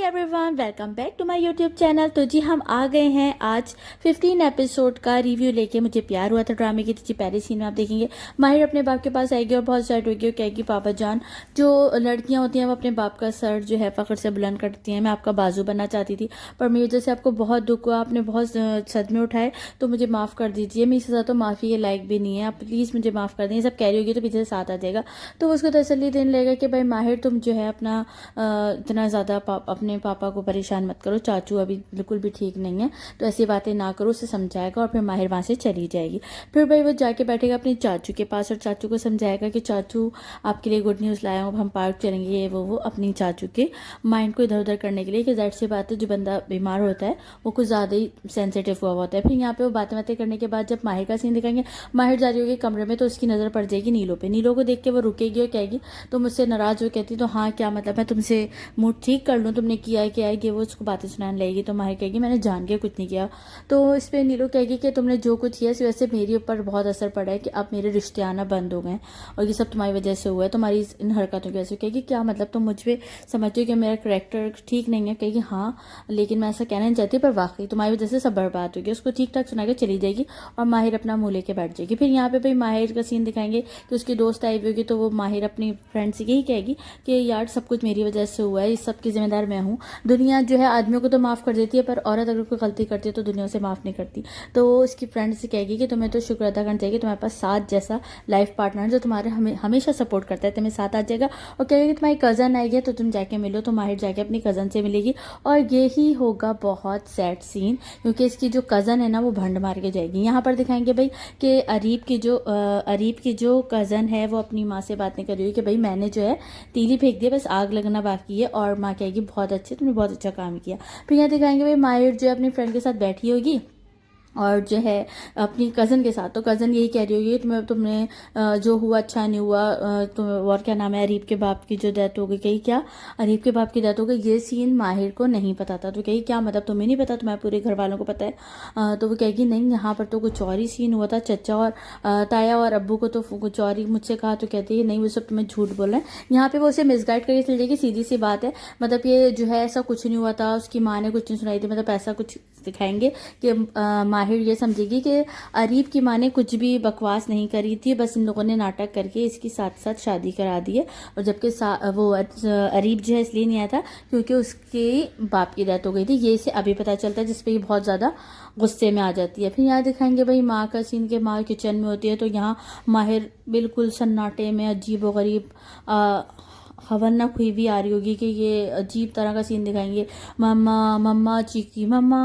Everyone, welcome back to my YouTube channel. तो जी हम आ गए हैं आज 15 एपिसोड का रिव्यू लेके। मुझे प्यार हुआ था ड्रामे की। तो जी पहले सीन में आप देखेंगे माहिर अपने बाप के पास आएगी और बहुत सैड होगी और कहेगी पापा जान, जो लड़कियां होती हैं वो अपने बाप का सर जो है फख्र से बुलंद करती हैं। मैं आपका बाजू बनना चाहती थी पर मेरी वजह से आपको बहुत दुख हुआ, आपने बहुत सदमे उठाए, तो मुझे माफ़ कर दीजिए। मेरी सज़ा तो माफ़ी के लायक भी नहीं है, आप प्लीज़ मुझे माफ़ कर दें। सब कह रही होगी तो पीछे से साथ आ जाएगा तो उसको तसल्ली देने लगेगा कि भाई माहिर तुम जो है अपना इतना ज़्यादा अपने पापा को परेशान मत करो, चाचू अभी बिल्कुल भी ठीक नहीं है, तो ऐसी बातें ना करो। उसे समझाएगा और फिर माहिर वहाँ से चली जाएगी। फिर भाई वो जाके बैठेगा अपने चाचू के पास और चाचू को समझाएगा कि चाचू आपके लिए गुड न्यूज़ लाया हूँ, हम पार्क चलेंगे, ये वो अपनी चाचू के माइंड को इधर उधर करने के लिए। कि ज़ाहिर सी बात है जो बंदा बीमार होता है वो कुछ ज़्यादा ही सेंसिटिव हुआ होता है। फिर यहाँ पे वो बातें बातें करने के बाद जब माहिर का सीन दिखाएंगे, माहिर जा रही होगी कमरे में तो उसकी नज़र पड़ जाएगी नीलो पे। नीलो को देख के वो रुकेगी और कहेगी तो मुझसे नाराज़ हो, कहती तो हाँ क्या मतलब मैं तुमसे मूड ठीक कर लूँ, तुमने किया है क्या है, कि वो उसको बातें सुनाने लगेगी। तो माहिर कहेगी मैंने जान के कुछ नहीं किया। तो इस पर नीलू कहेगी कि तुमने जो कुछ किया इस वजह से मेरे ऊपर बहुत असर पड़ा है कि अब मेरे रिश्ते आना बंद हो गए और ये सब तुम्हारी वजह से हुआ है, तुम्हारी इन हरकतों की वजह से। कहेगी क्या मतलब तुम मुझ पर समझते हो कि मेरा करेक्टर ठीक नहीं है। कहेगी हाँ लेकिन मैं ऐसा कहना नहीं चाहती पर वाकई तुम्हारी वजह से सब बर्बाद हो गया। उसको ठीक ठाक सुना के चली जाएगी और माहिर अपना मुँह लेके बैठ जाएगी। फिर यहाँ पे भाई माहिर का सीन दिखाएंगे कि उसकी दोस्त आई हुई होगी तो वो माहिर अपनी फ्रेंड से यही कहेगी कि यार सब कुछ मेरी वजह से हुआ है, इस सब की जिम्मेदार मैं हूँ। दुनिया जो है आदमियों को तो माफ़ कर देती है पर औरत अगर कोई गलती करती है तो दुनिया से माफ़ नहीं करती। तो उसकी फ्रेंड से कहेगी कि तुम्हें तो शुक्र अदा करना चाहिए, तुम्हारे पास साथ जैसा लाइफ पार्टनर जो तुम्हारे हमेशा सपोर्ट करता है, तुम्हें साथ आ जाएगा। और कहेगी तुम्हारी कज़न आएगी तो तुम जाके मिलो। तो माहिर जाके अपनी कज़न से मिलेगी और यही होगा बहुत सैड सीन क्योंकि इसकी जो कज़न है ना वो भंड मार के जाएगी। यहाँ पर दिखाएंगे भाई कि अरीब की जो कज़न है वो अपनी माँ से बात नहीं कर रही हुई कि भाई मैंने जो है तीली फेंक दिया, बस आग लगना बाकी है। और माँ कहेगी बहुत अच्छे, तुमने बहुत अच्छा काम किया। फिर यहाँ दिखाएंगे भाई माहिर जो है अपनी फ्रेंड के साथ बैठी होगी और जो है अपनी कज़न के साथ। तो कज़न यही कह रही होगी तुमने जो हुआ अच्छा नहीं हुआ, तुम और क्या नाम है अरीब के बाप की जो डेथ हो गई। कही क्या अरीब के बाप की डेथ हो गई, ये सीन माहिर को नहीं पता था। तो कही क्या मतलब तुम्हें नहीं पता, तुम्हारे पूरे घर वालों को पता है। तो वो कहेगी नहीं यहाँ पर तो कुछ और ही सीन हुआ था, चचा और ताया और अब्बू को तो कुछ और ही मुझसे कहा। तो कहती है नहीं वो सब तुम्हें झूठ बोल रहे हैं। यहाँ पे वो उसे मिसगाइड करके चल जाएगी, सीधी सी बात है। मतलब ये जो है ऐसा कुछ नहीं हुआ था, उसकी माँ ने कुछ नहीं सुनाई थी, मतलब ऐसा कुछ दिखाएंगे कि माहिर ये समझेगी कि अरीब की माँ ने कुछ भी बकवास नहीं करी थी, बस इन लोगों ने नाटक करके इसकी साथ साथ शादी करा दी है। और जबकि वो अरीब जो है इसलिए नहीं आया था क्योंकि उसके बाप की डेथ हो गई थी। ये इसे अभी पता चलता है जिस पे ये बहुत ज़्यादा गुस्से में आ जाती है। फिर यहाँ दिखाएंगे भाई माँ का सीन के माँ किचन में होती है तो यहाँ माहिर बिल्कुल सन्नाटे में अजीब व गरीब खवन्नक हुई भी आ रही होगी कि ये अजीब तरह का सीन दिखाएंगे। मम्मा मम्मा चीखती, मम्मा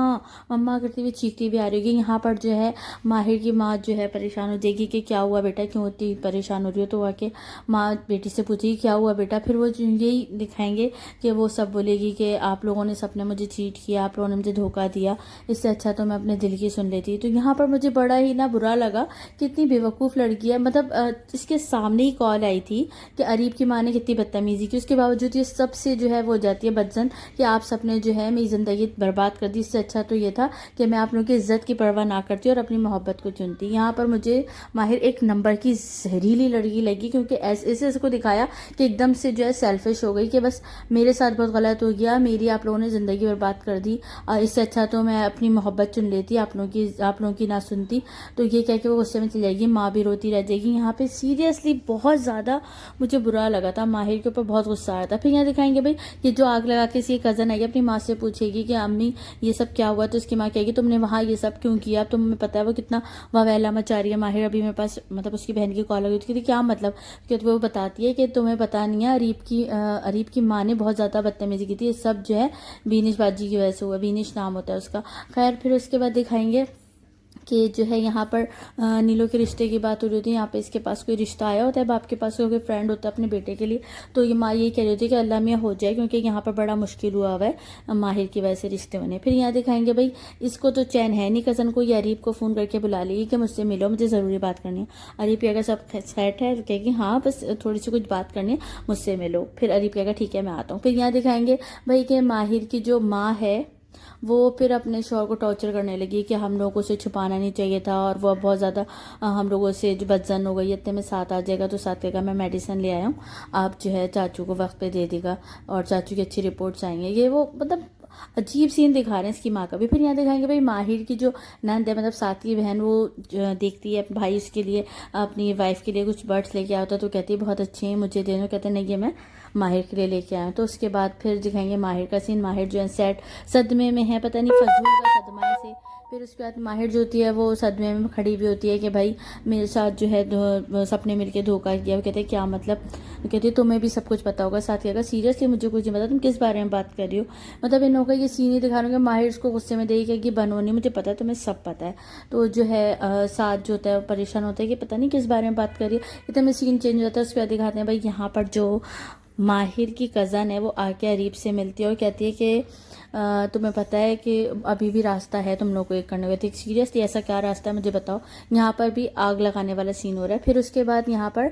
मम्मा करती हुई चीखती भी आ रही होगी। यहाँ पर जो है माहिर की माँ जो है परेशान हो जाएगी कि क्या हुआ बेटा, क्यों इतनी परेशान हो रही हो। तो आके माँ बेटी से पूछेगी क्या हुआ बेटा। फिर वो यही दिखाएंगे कि वो सब बोलेगी कि आप लोगों ने सबने मुझे चीट किया, आप लोगों ने मुझे धोखा दिया, इससे अच्छा तो मैं अपने दिल की सुन लेती। तो यहाँ पर मुझे बड़ा ही ना बुरा लगा कि इतनी बेवकूफ़ लड़की है। मतलब इसके सामने ही कॉल आई थी कि अरीब की माँ ने कितनी बदतमीजी की, उसके बावजूद ये सबसे जो है वो जाती है बदजन कि आप सबने जो है मेरी ज़िंदगी बर्बाद कर दी, इससे अच्छा तो ये था कि मैं आप लोगों की इज्जत की परवाह ना करती और अपनी मोहब्बत को चुनती। यहाँ पर मुझे माहिर एक नंबर की जहरीली लड़की लगी क्योंकि ऐसे इसको दिखाया कि एकदम से जो है सेल्फिश हो गई कि बस मेरे साथ बहुत गलत हो गया, मेरी आप लोगों ने ज़िंदगी बर्बाद कर दी, इससे अच्छा तो मैं अपनी मोहब्बत चुन लेती, आप लोगों की ना सुनती। तो ये कह के वो गुस्से में चली जाएगी, माँ भी रोती रह जाएगी। यहाँ पे सीरियसली बहुत ज़्यादा मुझे बुरा लगा था, माहिर के ऊपर बहुत गुस्सा आया था। फिर यहाँ दिखाएंगे भाई ये जो आग लगा के इसकी कज़न आएगी अपनी माँ से पूछेगी कि अम्मी ये सब क्या हुआ। तो उसकी माँ कहेगी तुमने वहाँ ये सब क्यों किया, तुम्हें पता है वो कितना वावेला मचा रही है। माहिर अभी मेरे पास मतलब उसकी बहन की कॉल आ गई थी, क्या मतलब, क्योंकि वो बताती है कि तुम्हें पता नहीं है अरीब की माँ ने बहुत ज़्यादा बदतमीजी की थी, ये सब जो है बीनिश बाजी की वजह से हुआ, बीनिश नाम होता है उसका। खैर फिर उसके बाद दिखाएंगे कि जो है यहाँ पर नीलो के रिश्ते की बात हो रही होती है। यहाँ पे इसके पास कोई रिश्ता आया होता है, बाप के पास कोई फ्रेंड होता है अपने बेटे के लिए। तो ये माँ यही कह रही होती है कि अल्लाह मियाँ हो जाए क्योंकि यहाँ पर बड़ा मुश्किल हुआ हुआ है माहिर की वजह से रिश्ते बने। फिर यहाँ दिखाएंगे भाई इसको तो चैन है नहीं, कज़न को ये अरीब को फ़ोन करके बुला लेगी कि मुझसे मिलो, मुझे ज़रूरी बात करनी है। अरीब कहेगा सब सेट है, कहेगी हाँ बस थोड़ी सी कुछ बात करनी है, मुझसे मिलो। फिर अरीब कहेगा ठीक है मैं आता हूँ। फिर यहाँ दिखाएंगे भाई कि माहिर की जो माँ है वो फिर अपने शौहर को टॉर्चर करने लगी कि हम लोगों को उसे छुपाना नहीं चाहिए था, और वो बहुत ज़्यादा हम लोगों से जो बदजन हो गई है, इतने में साथ आ जाएगा तो साथ कहेगा मैं मेडिसिन ले आया हूँ, आप जो है चाचू को वक्त पे दे देगा और चाचू की अच्छी रिपोर्ट्स आएंगे। ये वो मतलब अजीब सीन दिखा रहे हैं इसकी माँ का भी। फिर यहाँ दिखाएंगे भाई माहिर की जो नंद है, मतलब साथ की बहन, वो देखती है भाई उसके लिए, अपनी वाइफ के लिए कुछ बर्ड्स लेके आता है तो कहती है बहुत अच्छे हैं, मुझे दे दो। कहते हैं नहीं, ये मैं माहिर के लिए लेके आया हूँ। तो उसके बाद फिर दिखाएंगे माहिर का सीन। माहिर जो है सैड सदमे में है, पता नहीं फजूल का सदमा है इसे। फिर उसके बाद माहिर जो होती है वो सदमे में खड़ी हुई होती है कि भाई मेरे साथ जो है सबने मिलके धोखा किया। वो कहते हैं क्या मतलब? कहती है तुम्हें भी सब कुछ पता होगा। साथ कहेगा सीरियसली मुझे कुछ नहीं पता, तुम किस बारे में बात कर रही हो? मतलब इन लोगों का ये सीन ही दिखा रहे हो कि माहिर उसको गुस्से में देगी कि बनोनी मुझे पता है, तुम्हें सब पता है। तो जो है साथ जो होता है वो परेशान होता है कि पता नहीं किस बारे में बात कर रही है। इतने में सीन चेंज हो जाता है। उसके बाद दिखाते हैं भाई यहाँ पर जो माहिर की कज़न है वो आके अरीब से मिलती है और कहती है कि तुम्हें पता है कि अभी भी रास्ता है तुम लोग को एक करने का। सीरियसली ऐसा क्या रास्ता है मुझे बताओ। यहाँ पर भी आग लगाने वाला सीन हो रहा है। फिर उसके बाद यहाँ पर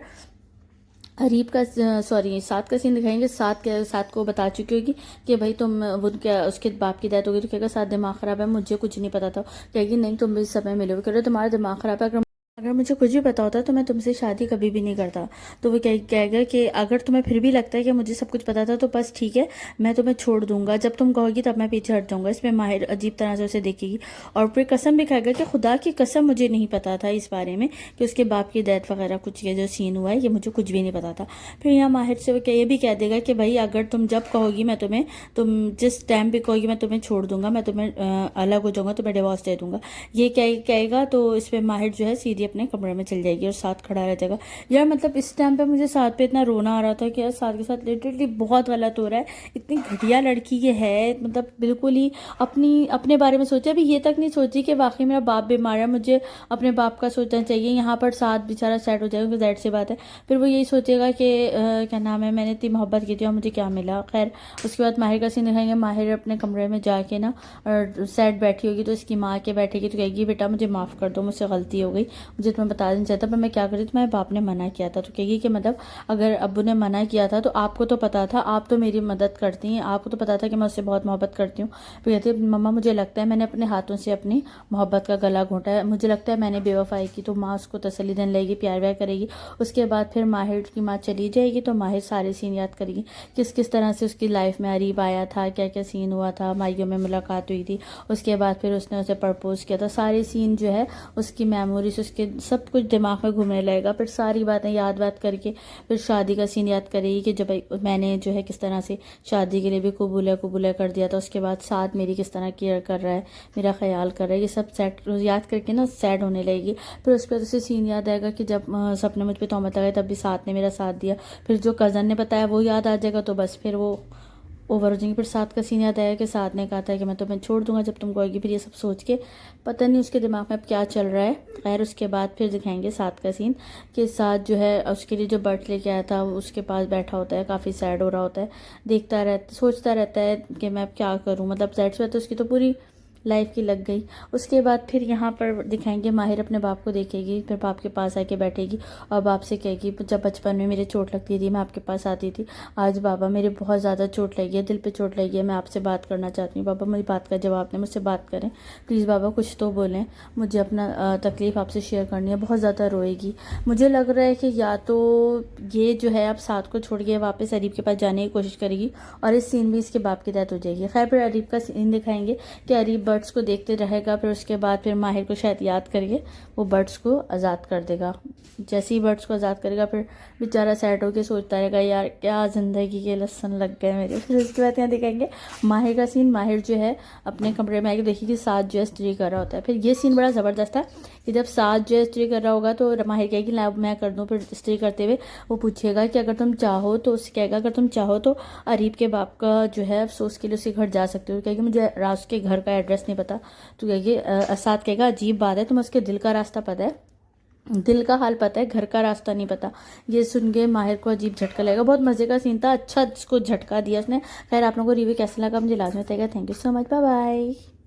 अरीब का सॉरी सात का सीन दिखाएंगे। सात को बता चुकी होगी कि भाई तुम वो क्या उसके बाप की डेथ हो गई। तो कहेगा सात दिमाग ख़राब है, मुझे कुछ नहीं पता था। कहेगी नहीं तुम भी इस समय मिलोगे। कह रहे तुम्हारा दिमाग ख़राब है, अगर मुझे कुछ भी पता होता तो मैं तुमसे शादी कभी भी नहीं करता। तो वो कहेगा कि अगर तुम्हें फिर भी लगता है कि मुझे सब कुछ पता था तो बस ठीक है, मैं तुम्हें छोड़ दूंगा, जब तुम कहोगी तब मैं पीछे हट जाऊंगा। इसमें माहिर अजीब तरह से उसे देखेगी और फिर कसम भी खाएगा कि खुदा की कसम मुझे नहीं पता था इस बारे में कि उसके बाप की डेथ वगैरह कुछ ये जो सीन हुआ है ये मुझे कुछ भी नहीं पता था। फिर यहाँ माहिर से वो ये भी कह देगा कि भाई अगर तुम जब कहोगी मैं तुम्हें, तुम जिस टाइम पे कहोगी मैं तुम्हें छोड़ दूंगा, मैं तुम्हें अलग हो जाऊंगा, तुम्हें डिवोर्स दे दूंगा। ये कहेगा तो इस पर माहिर जो है सीधी अपने कमरे में चल जाएगी और साथ खड़ा रह जाएगा। यार मतलब इस टाइम पे मुझे साथ पे इतना रोना आ रहा था कि यार साथ के साथ लिटरली बहुत गलत हो रहा है। इतनी घटिया लड़की ये है, मतलब बिल्कुल ही अपने बारे में सोचा। अभी ये तक नहीं सोची कि वाकई मेरा बाप बीमार है, मुझे अपने बाप का सोचना चाहिए। यहाँ पर साथ बेचारा सेट हो जाएगा क्योंकि दैट सी बात है। फिर वो यही सोचेगा कि क्या नाम है, मैंने इतनी मोहब्बत की थी और मुझे क्या मिला। खैर उसके बाद माहिर का सीन दिखाएंगे। माहिर अपने कमरे में जाके ना और सेट बैठी होगी तो इसकी माँ के बैठेगी तो कहेगी बेटा मुझे माफ़ कर दो, मुझसे गलती हो गई, मुझे तुम्हें बता देना चाहता पर मैं क्या करी, तुम्हारे बाप ने मना किया था। तो कहेगी कि मतलब अगर अब्बू ने मना किया था तो आपको तो पता था, आप तो मेरी मदद करती हैं, आपको तो पता था कि मैं उससे बहुत मोहब्बत करती हूँ। फिर कहती है मम्मा मुझे लगता है मैंने अपने हाथों से अपनी मोहब्बत का गला घोंटा है, मुझे लगता है मैंने बेवफाई की। तो माँ उसको तसल्ली देने लगेगी, प्यार व्यार करेगी। उसके बाद फिर माहिर की माँ चली जाएगी तो माहिर सारे सीन याद करेगी, किस किस तरह से उसकी लाइफ में अरीब आया था, क्या क्या सीन हुआ था, माइयों में मुलाकात हुई थी, उसके बाद फिर उसने उसे प्रपोज किया था। सारे सीन जो है उसकी मेमोरीज उसके सब कुछ दिमाग में घूमने लगेगा। फिर सारी बातें याद करके फिर शादी का सीन याद करेगी कि जब मैंने जो है किस तरह से शादी के लिए भी कबूला कर दिया था। उसके बाद साथ मेरी किस तरह केयर कर रहा है, मेरा ख्याल कर रहा है, ये सब सेट याद करके ना सैड होने लगेगी। फिर उसके बाद उसे सीन याद आएगा कि जब सबने मुझ पर तोहमत लगाई तब भी साथ ने मेरा साथ दिया। फिर जो कज़न ने बताया वो याद आ जाएगा तो बस फिर वो ओवर हो जाएंगे। फिर साथ का सीन याद आया कि साथ ने कहा था कि मैं तुम्हें छोड़ दूंगा जब तुम कहोगी। फिर ये सब सोच के पता नहीं उसके दिमाग में अब क्या चल रहा है। खैर उसके बाद फिर दिखाएंगे साथ का सीन कि साथ जो है उसके लिए जो बर्ड लेके आया था वो उसके पास बैठा होता है, काफ़ी सैड हो रहा होता है, देखता रहता सोचता रहता है कि मैं अब क्या करूँ। मतलब सैड से उसकी तो पूरी लाइफ की लग गई। उसके बाद फिर यहाँ पर दिखाएंगे माहिर अपने बाप को देखेगी, फिर बाप के पास आके बैठेगी और बाप से कहेगी जब बचपन में मेरे चोट लगती थी मैं आपके पास आती थी, आज बाबा मेरे बहुत ज़्यादा चोट लगी है, दिल पे चोट लगी है, मैं आपसे बात करना चाहती हूँ। बाबा मेरी बात का जवाब दें, मुझसे बात करें प्लीज़ बाबा, कुछ तो बोलें, मुझे अपना तकलीफ़ आपसे शेयर करनी है। बहुत ज़्यादा रोएगी। मुझे लग रहा है कि या तो ये जो है अब साथ को छोड़ के वापस अरीब के पास जाने की कोशिश करेगी और इस सीन में इसके बाप की डेथ हो जाएगी। खैर फिर अरीब का सीन दिखाएंगे कि अरीब बर्ड्स को देखते रहेगा। फिर उसके बाद फिर माहिर को शायद याद करके वो बर्ड्स को आज़ाद कर देगा। जैसे ही बर्ड्स को आज़ाद करेगा फिर बेचारा सैड होकर सोचता रहेगा यार क्या ज़िंदगी के लहसन लग गए मेरे। फिर उसके बाद यहाँ दिखाएंगे माहिर का सीन। माहिर जो है अपने कमरे में आके देखिए साथ जो है स्त्री कर रहा होता है। फिर ये सीन बड़ा ज़बरदस्त था कि जब साथ जो है स्त्री कर रहा होगा तो माहिर कहेगी ला मैं कर दूँ। फिर स्त्री करते हुए वो पूछेगा कि अगर तुम चाहो तो, उससे कहेगा अगर तुम चाहो तो अरीब के बाप का जो है अफसोस के लिए उसके घर जा सकते हो। कहेगी मुझे राज के घर का एड्रेस नहीं पता। तो कहेगी साथ कहेगा अजीब बात है, तुम्हें उसके दिल का रास्ता पता है, दिल का हाल पता है, घर का रास्ता नहीं पता। ये सुन के माहिर को अजीब झटका लगेगा। बहुत मज़े का सीन था, अच्छा इसको झटका दिया उसने। खैर आप लोगों को रिव्यू कैसा लगा मुझे लाजमी बताइएगा। Thank you so much, bye bye.